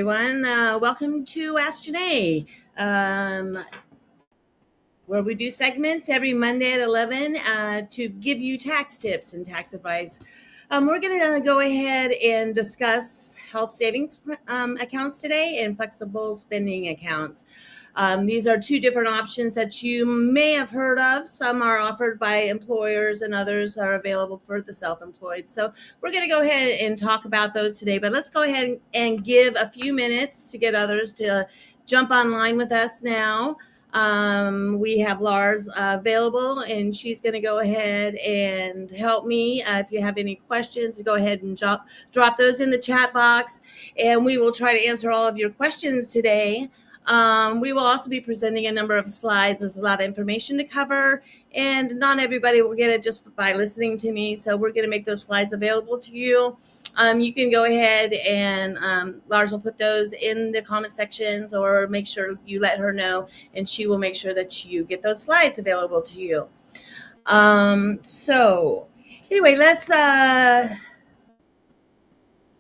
everyone. Welcome to Ask Janae, where we do segments every Monday at 11 to give you tax tips and tax advice. We're going to go ahead and discuss health savings accounts today and flexible spending accounts. These are two different options that you may have heard of. Some are offered by employers and others are available for the self-employed. So we're going to go ahead and talk about those today, but let's go ahead and give a few minutes to get others to jump online with us now. We have Lars available, and she's going to go ahead and help me. If you have any questions, go ahead and drop those in the chat box, and we will try to answer all of your questions today. We will also be presenting a number of slides. There's a lot of information to cover, and not everybody will get it just by listening to me. So we're going to make those slides available to you. You can go ahead and Lars will put those in the comment sections, or make sure you let her know, and she will make sure that you get those slides available to you. So anyway, let's...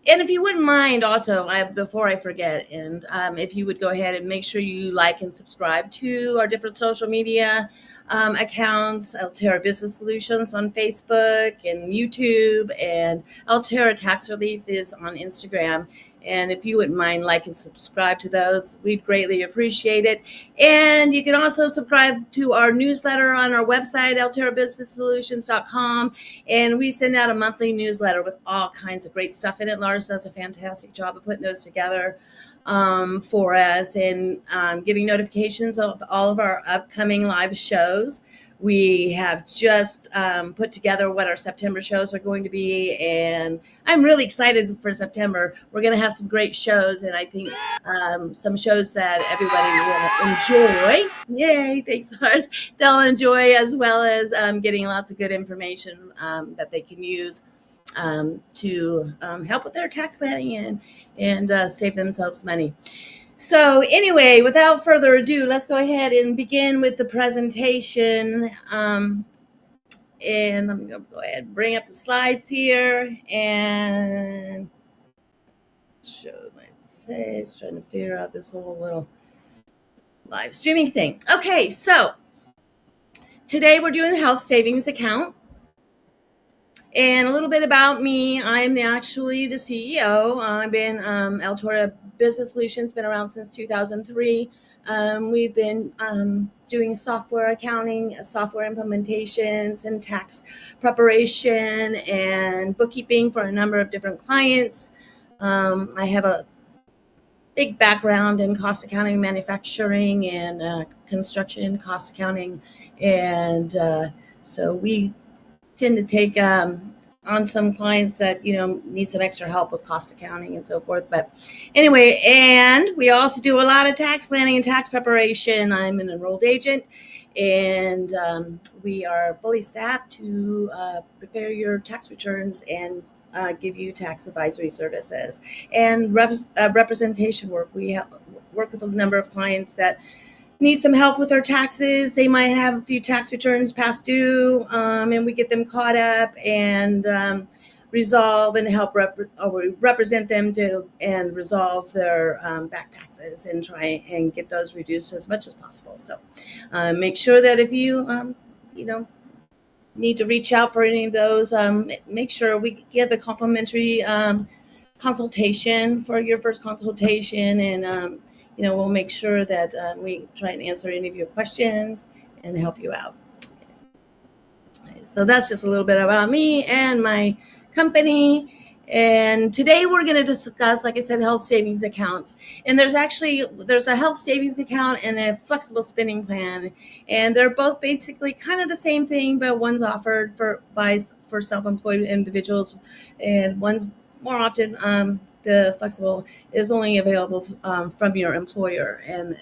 And if you wouldn't mind also, before I forget, and if you would go ahead and make sure you like and subscribe to our different social media accounts, Altera Business Solutions on Facebook and YouTube, and Altera Tax Relief is on Instagram. And if you wouldn't mind like and subscribe to those, we'd greatly appreciate it. And you can also subscribe to our newsletter on our website, alterabusinesssolutions.com. And we send out a monthly newsletter with all kinds of great stuff in it. Lars does a fantastic job of putting those together for us, and giving notifications of all of our upcoming live shows. We have just put together what our September shows are going to be, and I'm really excited for September. We're going to have some great shows, and I think some shows that everybody will enjoy. Yay, thanks, Lars. They'll enjoy, as well as getting lots of good information that they can use to help with their tax planning and save themselves money. So anyway, without further ado, let's go ahead and begin with the presentation. And I'm going to go ahead and bring up the slides here and show my face, trying to figure out this whole little live streaming thing. Okay, so today we're doing a health savings account. And a little bit about me. I'm actually the CEO. I've been Altera Business Solutions, been around since 2003. We've been doing software accounting, software implementations, and tax preparation and bookkeeping for a number of different clients. I have a big background in cost accounting, manufacturing, and construction cost accounting. And so we tend to take on some clients that need some extra help with cost accounting and so forth. But anyway, and we also do a lot of tax planning and tax preparation. I'm an enrolled agent, and we are fully staffed to prepare your tax returns and give you tax advisory services and representation work. We work with a number of clients that need some help with their taxes. They might have a few tax returns past due, and we get them caught up and resolve and help represent them and resolve their back taxes and try and get those reduced as much as possible. So make sure that if you need to reach out for any of those, make sure we give a complimentary consultation for your first consultation, and we'll make sure that we try and answer any of your questions and help you out. So that's just a little bit about me and my company. And today we're going to discuss, like I said, health savings accounts. And there's a health savings account and a flexible spending plan. And they're both basically kind of the same thing, but one's offered for self-employed individuals, and one's more often the flexible is only available from your employer, and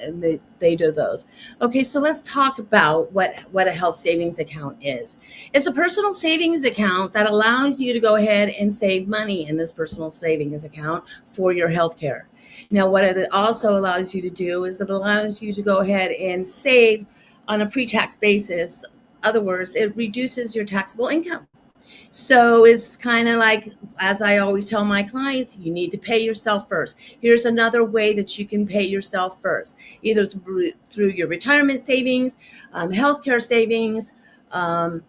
they do those. Okay, so let's talk about what a health savings account is. It's a personal savings account that allows you to go ahead and save money in this personal savings account for your health care. Now, what it also allows you to do is it allows you to go ahead and save on a pre-tax basis. In other words, it reduces your taxable income. So it's kind of like, as I always tell my clients, you need to pay yourself first. Here's another way that you can pay yourself first, either through your retirement savings, healthcare savings, um,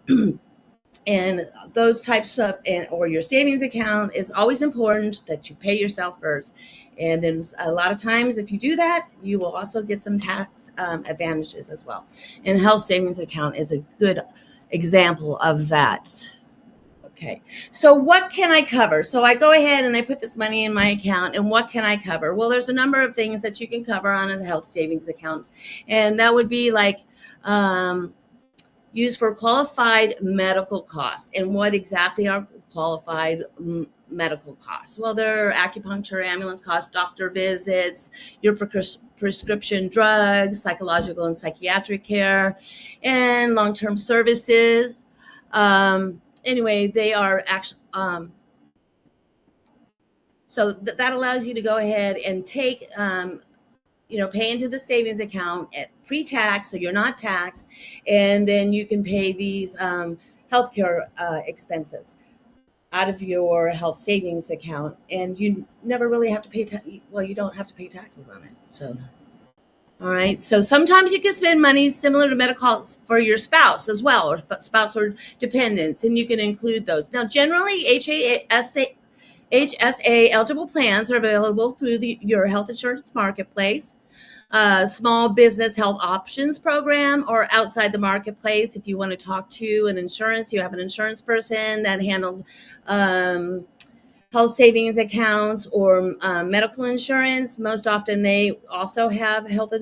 and those types of, or your savings account. Is always important that you pay yourself first. And then a lot of times, if you do that, you will also get some tax advantages as well. And health savings account is a good example of that. Okay, so what can I cover? So I go ahead and I put this money in my account, and what can I cover? Well, there's a number of things that you can cover on a health savings account, and that would be like used for qualified medical costs. And what exactly are qualified medical costs? Well, they're acupuncture, ambulance costs, doctor visits, your prescription drugs, psychological and psychiatric care, and long-term services. Anyway, they are actually, so that allows you to go ahead and take, pay into the savings account at pre-tax, so you're not taxed, and then you can pay these healthcare expenses out of your health savings account, and you never really have to pay. Well, you don't have to pay taxes on it. So, all right. So sometimes you can spend money similar to medical for your spouse as well, or spouse or dependents, and you can include those. Now, generally, HSA eligible plans are available through your health insurance marketplace, small business health options program, or outside the marketplace. If you want to talk to an insurance, you have an insurance person that handles health savings accounts or medical insurance. Most often they also have a health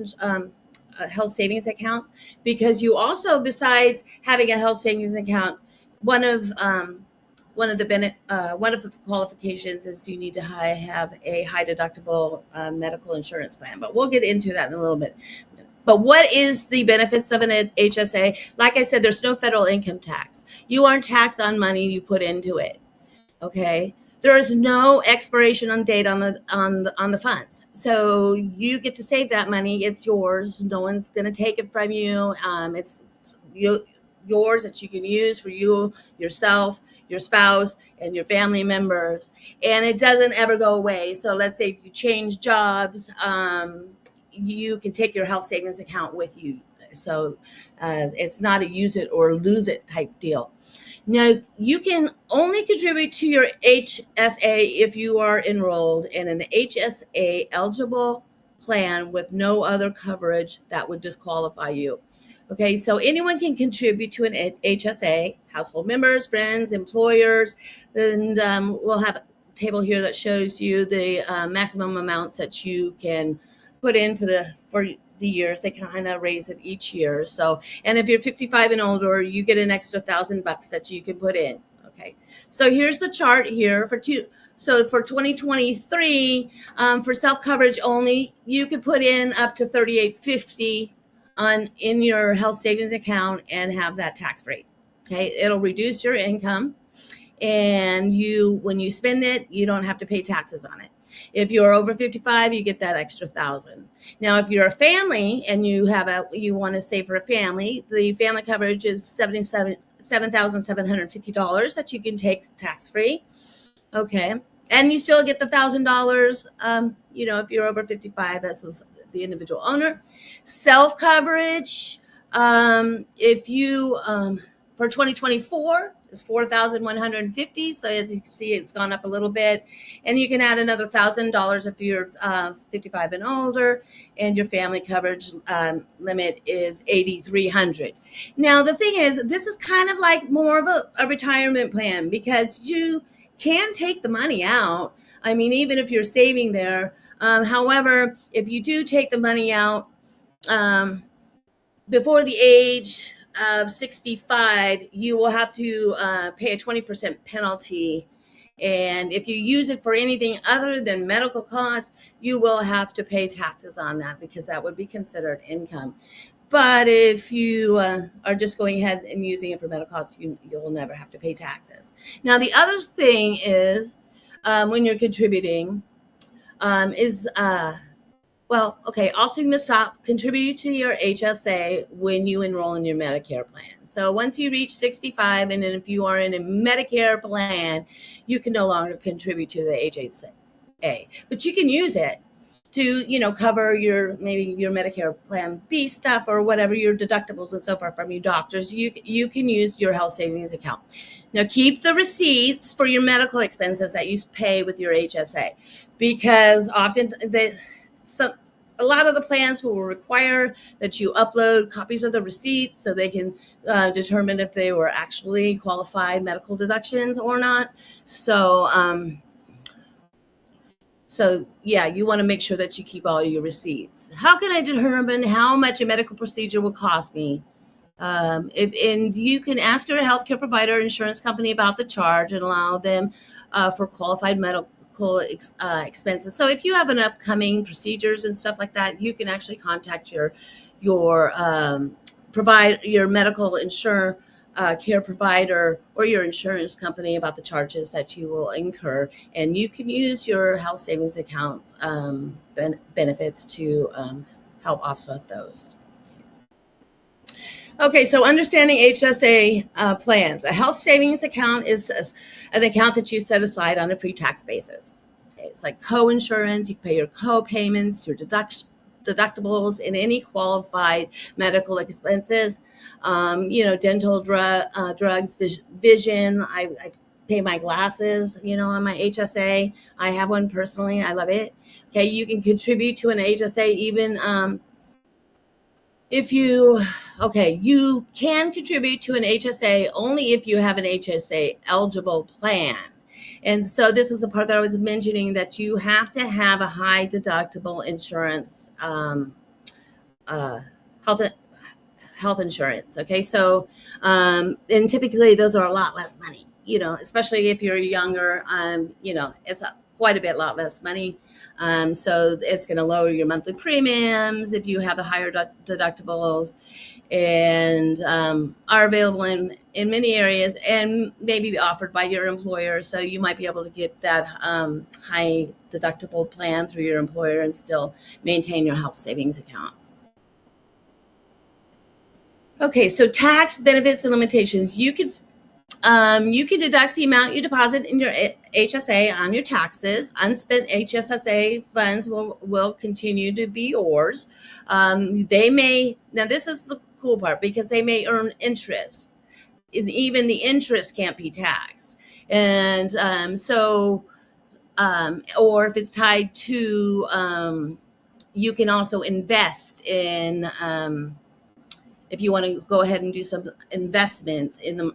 savings account, because you also, besides having a health savings account, one of the qualifications is you need to have a high deductible medical insurance plan. But we'll get into that in a little bit. But what is the benefits of an HSA? Like I said, there's no federal income tax. You aren't taxed on money you put into it. Okay. There is no expiration on date on the funds, so you get to save that money. It's yours. No one's going to take it from you. It's yours, that you can use for you, yourself, your spouse, and your family members, and it doesn't ever go away. So let's say if you change jobs, you can take your health savings account with you. So it's not a use it or lose it type deal. Now, you can only contribute to your HSA if you are enrolled in an HSA eligible plan with no other coverage that would disqualify you. Okay, so anyone can contribute to an HSA, household members, friends, employers, and we'll have a table here that shows you the maximum amounts that you can put in for the years. They kind of raise it each year. So, and if you're 55 and older, you get an extra $1,000 that you can put in. Okay. So here's the chart here So for 2023, for self coverage only, you could put in up to $38.50 in your health savings account and have that tax free. Okay. It'll reduce your income, and when you spend it, you don't have to pay taxes on it. If you're over 55, you get that extra $1,000. Now, if you're a family and you want to save for a family, the family coverage is $7,750 that you can take tax free. Okay, and you still get the $1,000. If you're over 55 as the individual owner. Self coverage, if you for 2024. Is $4,150. So as you can see, it's gone up a little bit, and you can add another $1,000 if you're 55 and older, and your family coverage limit is $8,300. Now the thing is, this is kind of like more of a retirement plan, because you can take the money out. I mean, even if you're saving there. However, if you do take the money out before the age of 65, you will have to pay a 20% penalty. And if you use it for anything other than medical costs, you will have to pay taxes on that, because that would be considered income. But if you are just going ahead and using it for medical costs, you'll never have to pay taxes. Now, the other thing is when you're contributing is Well, okay. Also, you must stop contributing to your HSA when you enroll in your Medicare plan. So once you reach 65, and then if you are in a Medicare plan, you can no longer contribute to the HSA, but you can use it to, cover your maybe your Medicare Plan B stuff or whatever, your deductibles and so forth from your doctors. You can use your health savings account. Now keep the receipts for your medical expenses that you pay with your HSA, because often some a lot of the plans will require that you upload copies of the receipts so they can determine if they were actually qualified medical deductions or not. So yeah, you want to make sure that you keep all your receipts. How can I determine how much a medical procedure will cost me? And you can ask your healthcare provider or insurance company about the charge and allow them for qualified medical expenses. So if you have an upcoming procedures and stuff like that, you can actually contact your provide your medical insurer care provider or your insurance company about the charges that you will incur, and you can use your health savings account benefits to help offset those. Okay, so understanding HSA plans. A health savings account is an account that you set aside on a pre-tax basis. Okay, it's like co-insurance. You pay your co-payments, your deductibles, and any qualified medical expenses. Dental drugs, vision. I pay my glasses, on my HSA. I have one personally. I love it. Okay, you can contribute to an HSA even if you can contribute to an HSA only if you have an HSA eligible plan. And so this was the part that I was mentioning, that you have to have a high deductible insurance, health insurance. Okay, so and typically those are a lot less money, especially if you're younger. It's quite a bit lot less money. So it's going to lower your monthly premiums if you have the higher deductibles, and are available in many areas and maybe be offered by your employer. So you might be able to get that high deductible plan through your employer and still maintain your health savings account. Okay, so tax benefits and limitations. You can deduct the amount you deposit in your HSA on your taxes. Unspent HSA funds will continue to be yours. Now this is the cool part, because they may earn interest. And even the interest can't be taxed. And or if it's tied to, you can also invest in, if you want to go ahead and do some investments in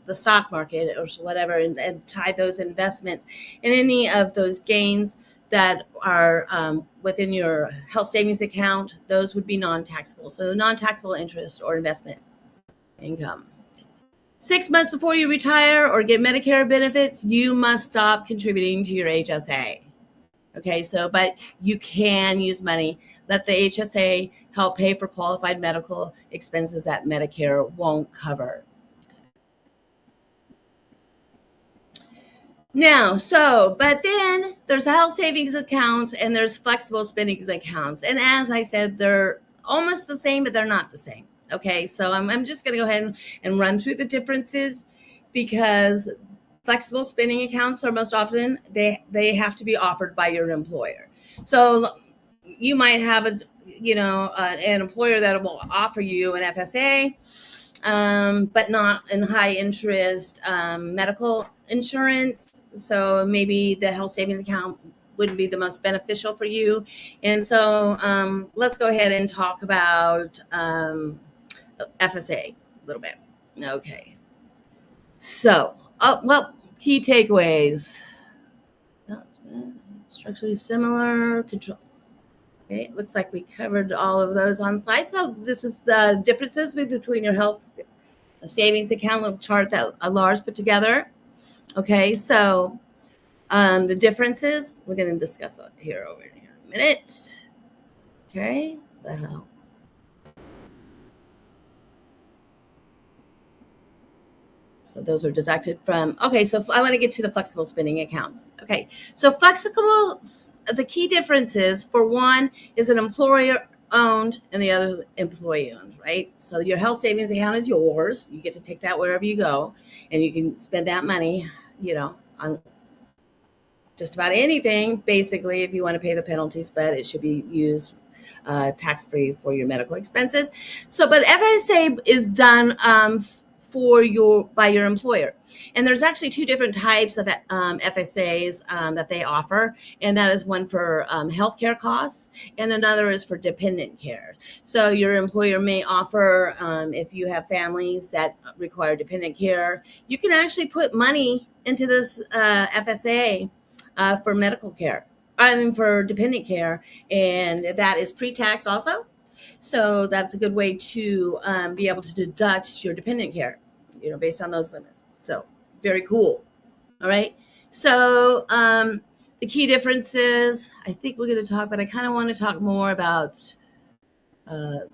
the stock market or whatever, and tie those investments in any of those gains that are within your health savings account, those would be non-taxable. So non-taxable interest or investment income. 6 months before you retire or get Medicare benefits, you must stop contributing to your HSA. Okay, but you can use money. Let the HSA help pay for qualified medical expenses that Medicare won't cover. Now, but then there's health savings accounts and there's flexible spending accounts. And as I said, they're almost the same, but they're not the same. Okay, so I'm just going to go ahead and run through the differences, because flexible spending accounts are most often, they have to be offered by your employer. So you might have an employer that will offer you an FSA, but not in high interest medical insurance. So maybe the health savings account wouldn't be the most beneficial for you. And so let's go ahead and talk about FSA a little bit. Okay. So, key takeaways. Structurally similar control. Okay, it looks like we covered all of those on slides. So this is the differences between your health savings account, little chart that Lars put together. Okay, so the differences, we're going to discuss here over here in a minute. Okay, so those are deducted from, okay, so I want to get to the flexible spending accounts. Okay, so flexible the key differences, for one, is an employer owned and the other employee owned, right? So your health savings account is yours. You get to take that wherever you go, and you can spend that money, on just about anything, basically, if you want to pay the penalties, but it should be used tax-free for your medical expenses. So, but FSA is done by your employer. And there's actually two different types of FSAs that they offer. And that is one for healthcare costs, and another is for dependent care. So your employer may offer, if you have families that require dependent care, you can actually put money into this FSA for medical care. For dependent care, and that is pre-tax also. So that's a good way to be able to deduct your dependent care, based on those limits. So very cool. All right. So the key differences, I think we're going to talk, but I kind of want to talk more about okay,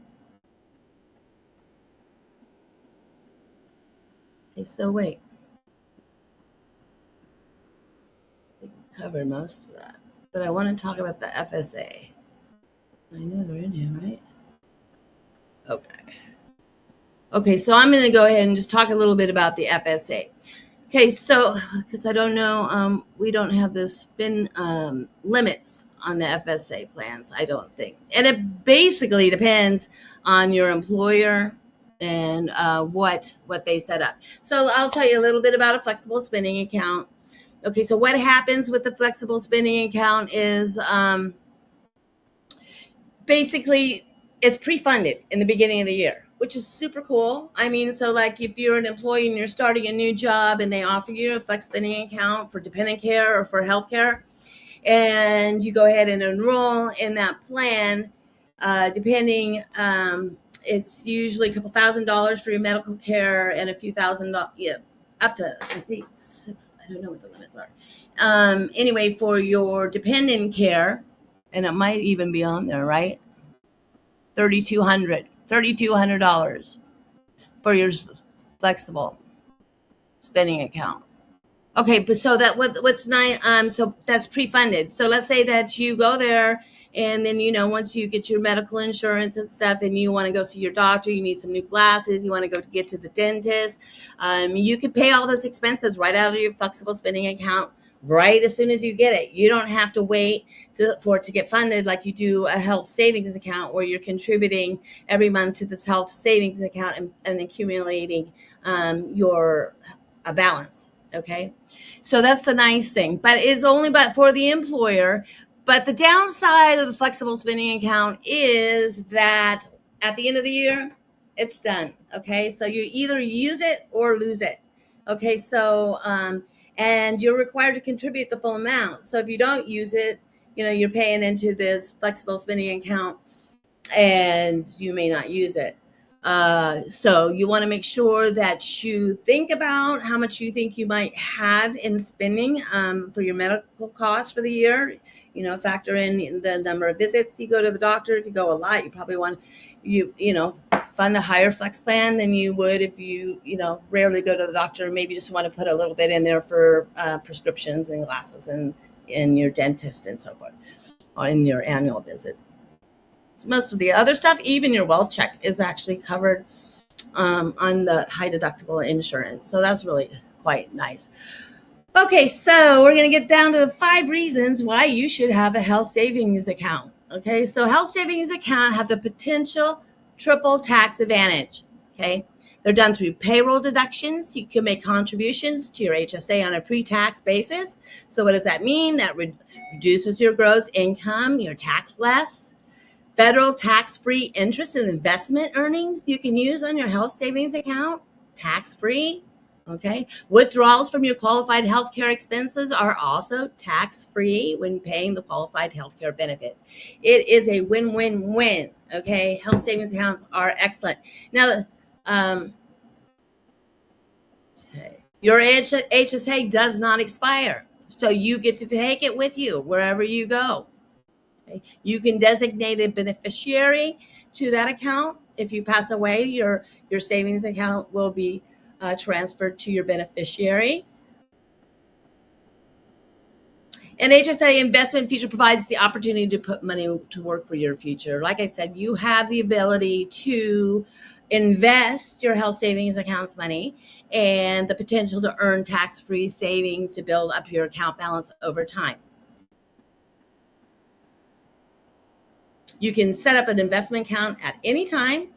so wait. I think we covered most of that, but I want to talk about the FSA. I know they're in here, right? Okay, so I'm going to go ahead and just talk a little bit about the FSA. Okay, so because I don't know, we don't have the spin limits on the FSA plans, I don't think. And it basically depends on your employer and what they set up. So I'll tell you a little bit about a flexible spending account. Okay, so what happens with the flexible spending account is basically it's pre-funded in the beginning of the year, which is super cool. So like if you're an employee and you're starting a new job and they offer you a flex spending account for dependent care or for healthcare, and you go ahead and enroll in that plan, depending, it's usually a couple $1,000s for your medical care and a few $1,000, up to, I think, six, I don't know what the limits are. Anyway, for your dependent care, and it might even be on there, right? $3,200 for your flexible spending account. Okay, but so that what's nice, so that's pre-funded. So let's say that you go there, and then once you get your medical insurance and stuff, and you want to go see your doctor, you need some new glasses, you want to go get to the dentist, you can pay all those expenses right out of your flexible spending account right as soon as you get it. You don't have to wait for it to get funded like you do a health savings account, where you're contributing every month to this health savings account and accumulating your balance. Okay, so that's the nice thing, but it's only but for the employer. But the downside of the flexible spending account is that at the end of the year, it's done. Okay, so you either use it or lose it. Okay, so and you're required to contribute the full amount. So if you don't use it, you're paying into this flexible spending account, and you may not use it. So you want to make sure that you think about how much you think you might have in spending for your medical costs for the year. Factor in the number of visits you go to the doctor. If you go a lot, you probably want fund a higher flex plan than you would if you rarely go to the doctor. Maybe just want to put a little bit in there for prescriptions and glasses and your dentist and so forth, or in your annual visit. Most of the other stuff, even your wealth check, is actually covered on the high deductible insurance. So that's really quite nice. Okay, so we're going to get down to the 5 reasons why you should have a health savings account. Okay, so health savings account have the potential triple tax advantage. Okay, they're done through payroll deductions. You can make contributions to your HSA on a pre-tax basis. So what does that mean? That reduces your gross income. You're taxed less. Federal tax-free interest and investment earnings you can use on your health savings account, tax-free. Okay. Withdrawals from your qualified healthcare expenses are also tax-free when paying the qualified healthcare benefits. It is a win-win-win. Okay. Health savings accounts are excellent. Now, your HSA does not expire, so you get to take it with you wherever you go. Okay. You can designate a beneficiary to that account. If you pass away, your savings account will be transferred to your beneficiary. An HSA investment feature provides the opportunity to put money to work for your future. Like I said, you have the ability to invest your health savings accounts money and the potential to earn tax-free savings to build up your account balance over time. You can set up an investment account at any time,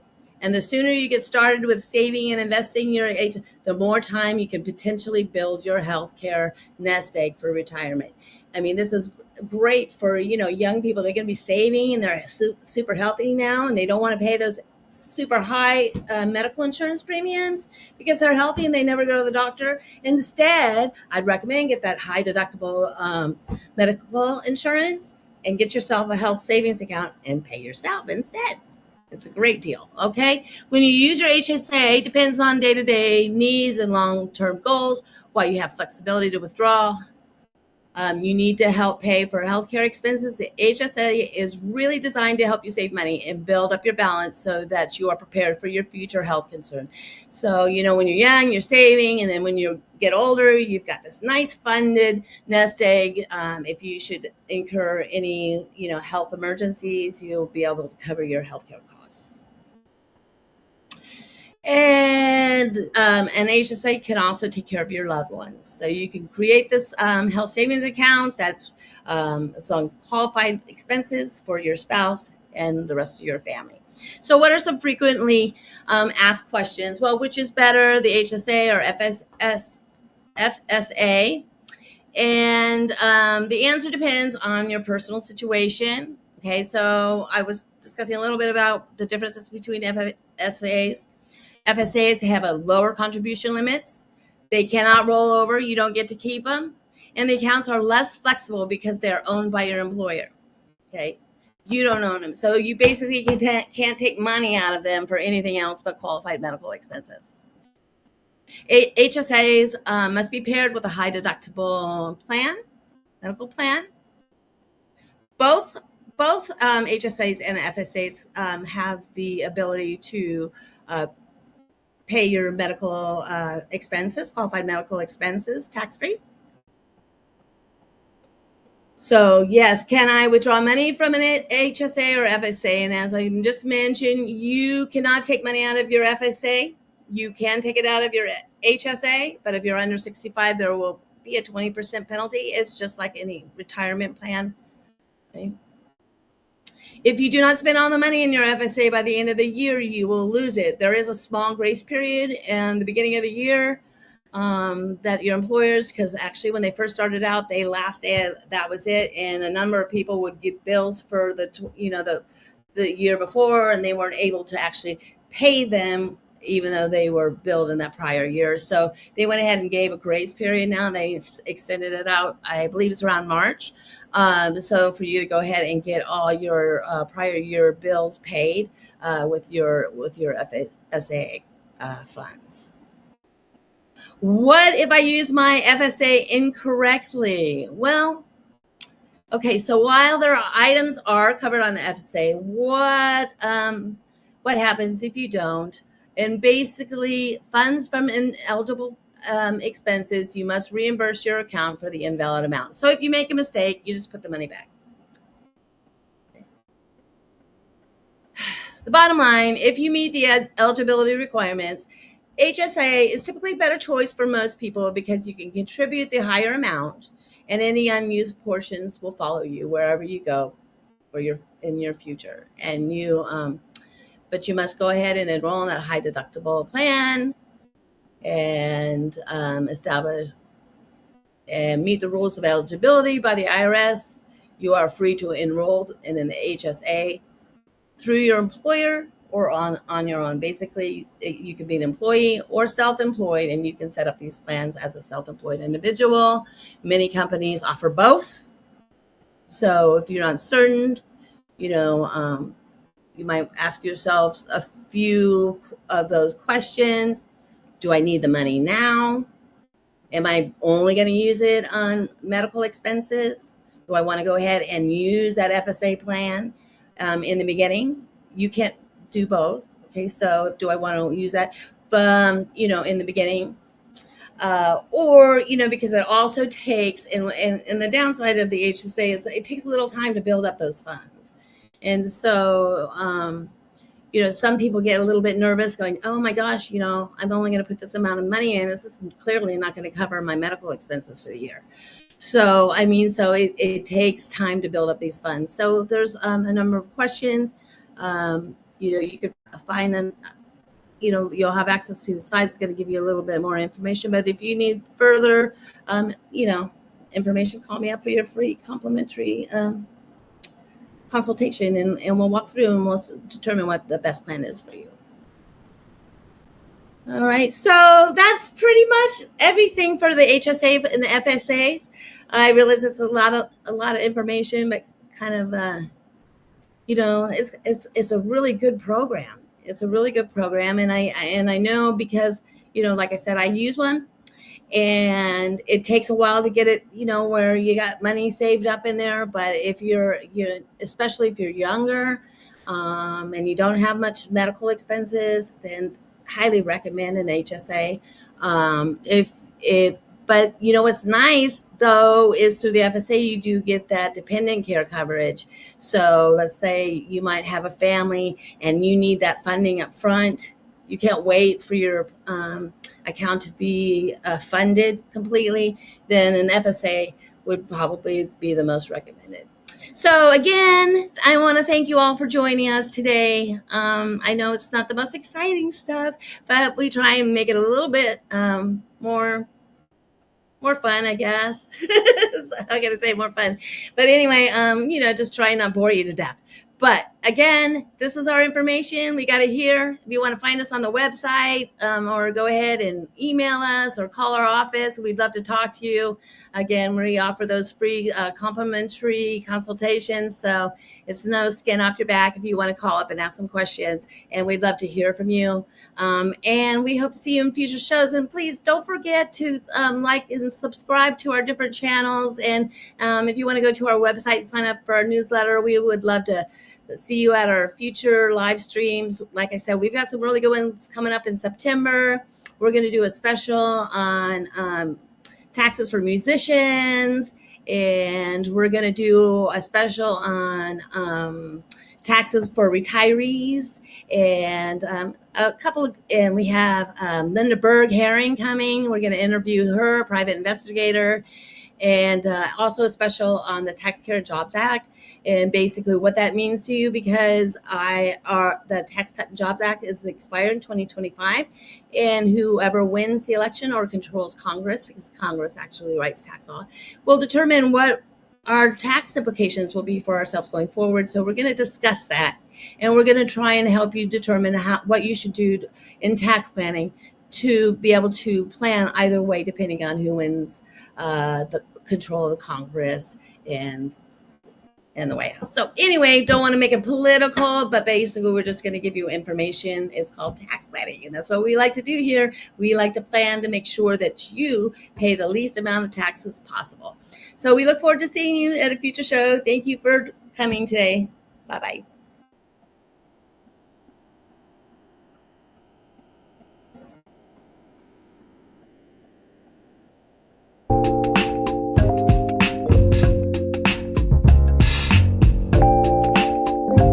and the sooner you get started with saving and investing the more time you can potentially build your healthcare nest egg for retirement. I mean, this is great for young people. They're going to be saving, and they're super healthy now, and they don't want to pay those super high medical insurance premiums because they're healthy and they never go to the doctor. Instead, I'd recommend get that high deductible medical insurance and get yourself a health savings account and pay yourself instead. It's a great deal. Okay. When you use your HSA, it depends on day-to-day needs and long-term goals. While you have flexibility to withdraw, you need to help pay for healthcare expenses. The HSA is really designed to help you save money and build up your balance so that you are prepared for your future health concern. So, when you're young, you're saving, and then when you get older, you've got this nice funded nest egg. If you should incur any, health emergencies, you'll be able to cover your healthcare costs. And an HSA can also take care of your loved ones. So you can create this health savings account that's as long as qualified expenses for your spouse and the rest of your family. So what are some frequently asked questions? Well, which is better, the HSA or FSA? And the answer depends on your personal situation. Okay, so I was discussing a little bit about the differences between FSAs. FSAs have a lower contribution limits. They cannot roll over. You don't get to keep them. And the accounts are less flexible because they're owned by your employer. Okay. You don't own them. So you basically can't take money out of them for anything else but qualified medical expenses. HSAs must be paired with a high deductible medical plan. Both HSAs and FSAs have the ability to pay your medical expenses, qualified medical expenses, tax-free. So yes, can I withdraw money from an HSA or FSA? And as I just mentioned, you cannot take money out of your FSA. You can take it out of your HSA, but if you're under 65, there will be a 20% penalty. It's just like any retirement plan. Okay? If you do not spend all the money in your FSA by the end of the year, you will lose it. There is a small grace period in the beginning of the year that your employers, because actually when they first started out, they that was it, and a number of people would get bills for the year before, and they weren't able to actually pay them even though they were billed in that prior year. So they went ahead and gave a grace period. Now they've extended it out. I believe it's around March. So for you to go ahead and get all your prior year bills paid with your FSA funds. What if I use my FSA incorrectly? Well, okay, so while their items are covered on the FSA, what happens if you don't? And basically, funds from ineligible expenses, you must reimburse your account for the invalid amount. So if you make a mistake, you just put the money back. The bottom line, if you meet the eligibility requirements, HSA is typically a better choice for most people because you can contribute the higher amount, and any unused portions will follow you wherever you go in your future. And but you must go ahead and enroll in that high deductible plan and establish and meet the rules of eligibility by the IRS. You are free to enroll in an HSA through your employer or on your own. Basically, you can be an employee or self-employed, and you can set up these plans as a self-employed individual. Many companies offer both. So if you're uncertain, you might ask yourselves a few of those questions. Do I need the money now? Am I only going to use it on medical expenses? Do I want to go ahead and use that FSA plan in the beginning? You can't do both. Okay, so do I want to use that? In the beginning, or because it also takes, and the downside of the HSA is it takes a little time to build up those funds. And so some people get a little bit nervous going, oh my gosh, I'm only going to put this amount of money in. This is clearly not going to cover my medical expenses for the year. So it takes time to build up these funds. So there's a number of questions. You could find you'll have access to the site. It's going to give you a little bit more information. But if you need further, information, call me up for your free complimentary consultation, and we'll walk through and we'll determine what the best plan is for you. All right, so that's pretty much everything for the HSA and the FSAs. I realize it's a lot of information, but kind of it's a really good program. It's a really good program, and I know because like I said, I use one, and it takes a while to get it where you got money saved up in there. But if you're especially if you're younger, and you don't have much medical expenses, then highly recommend an HSA. But what's nice though is through the FSA you do get that dependent care coverage. So let's say you might have a family and you need that funding up front. You can't wait for your account to be funded completely. Then an FSA would probably be the most recommended. So again, I want to thank you all for joining us today. I know it's not the most exciting stuff, but we try and make it a little bit more fun, I guess. I'm going to say more fun. But anyway, just try and not bore you to death. But again, this is our information. We got it here. If you want to find us on the website, or go ahead and email us or call our office, we'd love to talk to you. Again, we offer those free complimentary consultations. So it's no skin off your back if you want to call up and ask some questions. And we'd love to hear from you. And we hope to see you in future shows. And please don't forget to like and subscribe to our different channels. And if you want to go to our website and sign up for our newsletter, we would love to see you at our future live streams. Like I said, we've got some really good ones coming up in September. We're going to do a special on taxes for musicians, and we're going to do a special on taxes for retirees, and and we have Linda Berg Herring coming. We're going to interview her, a private investigator, and also a special on the Tax Care and Jobs Act, and basically what that means to you, because the Tax Cut and Jobs Act is expired in 2025, and whoever wins the election or controls Congress, because Congress actually writes tax law, will determine what our tax implications will be for ourselves going forward. So we're going to discuss that, and we're going to try and help you determine what you should do in tax planning to be able to plan either way, depending on who wins the control of the Congress and the White House. So anyway, don't want to make it political, but basically we're just going to give you information. It's called tax planning, and that's what we like to do here. We like to plan to make sure that you pay the least amount of taxes possible. So we look forward to seeing you at a future show. Thank you for coming today. Bye-bye.